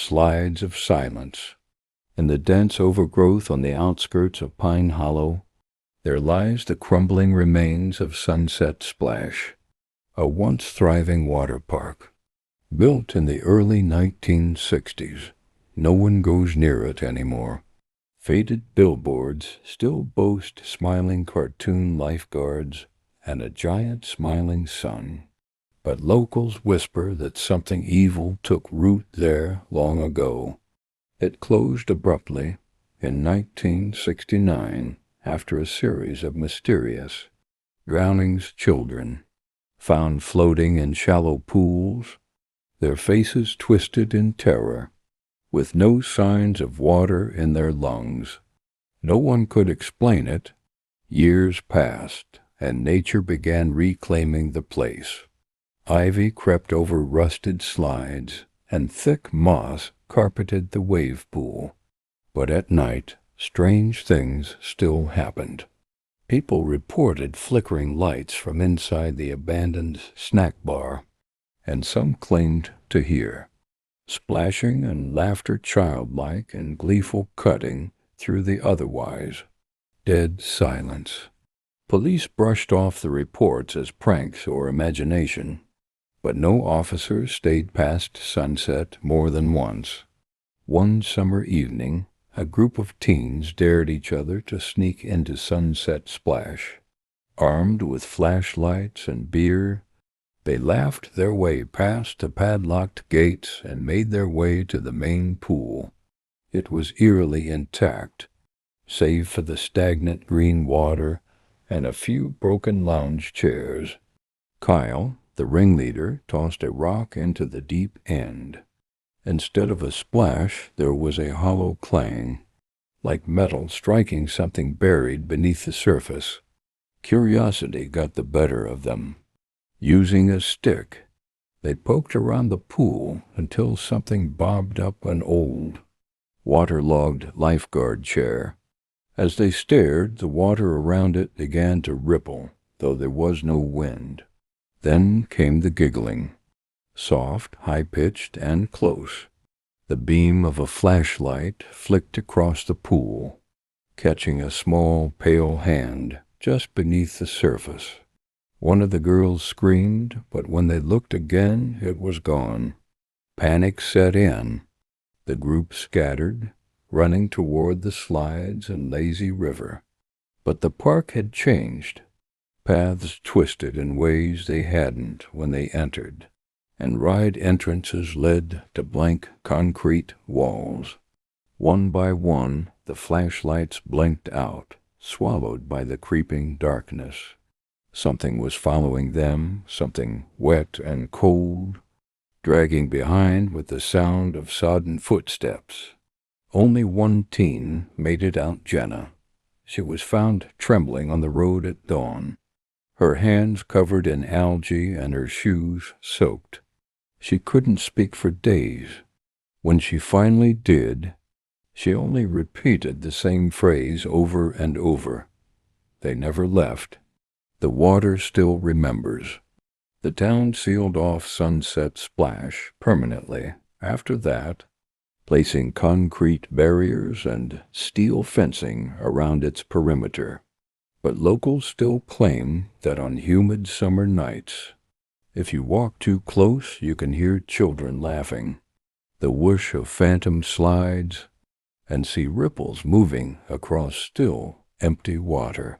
slides of silence. In the dense overgrowth on the outskirts of Pine Hollow, there lies the crumbling remains of Sunset Splash, a once thriving water park. Built in the early 1960s, no one goes near it anymore. Faded billboards still boast smiling cartoon lifeguards and a giant smiling sun. But locals whisper that something evil took root there long ago. It closed abruptly in 1969 after a series of mysterious drownings. Children found floating in shallow pools, their faces twisted in terror, with no signs of water in their lungs. No one could explain it. Years passed, and nature began reclaiming the place. Ivy crept over rusted slides, and thick moss carpeted the wave pool. But at night, strange things still happened. People reported flickering lights from inside the abandoned snack bar, and some claimed to hear splashing and laughter, childlike and gleeful, cutting through the otherwise dead silence. Police brushed off the reports as pranks or imagination, but no officer stayed past sunset more than once. One summer evening, a group of teens dared each other to sneak into Sunset Splash. Armed with flashlights and beer, they laughed their way past the padlocked gates and made their way to the main pool. It was eerily intact, save for the stagnant green water and a few broken lounge chairs. Kyle, the ringleader, tossed a rock into the deep end. Instead of a splash, there was a hollow clang, like metal striking something buried beneath the surface. Curiosity got the better of them. Using a stick, they poked around the pool until something bobbed up an old, waterlogged lifeguard chair. As they stared, the water around it began to ripple, though there was no wind. Then came the giggling, soft, high-pitched, and close. The beam of a flashlight flicked across the pool, catching a small, pale hand just beneath the surface. One of the girls screamed, but when they looked again, it was gone. Panic set in. The group scattered, running toward the slides and lazy river. But the park had changed. Paths twisted in ways they hadn't when they entered, and wide entrances led to blank concrete walls. One by one, the flashlights blinked out, swallowed by the creeping darkness. Something was following them, something wet and cold, dragging behind with the sound of sodden footsteps. Only one teen made it out: Jenna. She was found trembling on the road at dawn, her hands covered in algae and her shoes soaked. She couldn't speak for days. When she finally did, she only repeated the same phrase over and over. They never left. The water still remembers. The town sealed off Sunset Splash permanently after that, placing concrete barriers and steel fencing around its perimeter. But locals still claim that on humid summer nights, if you walk too close, you can hear children laughing, the whoosh of phantom slides, and see ripples moving across still empty water.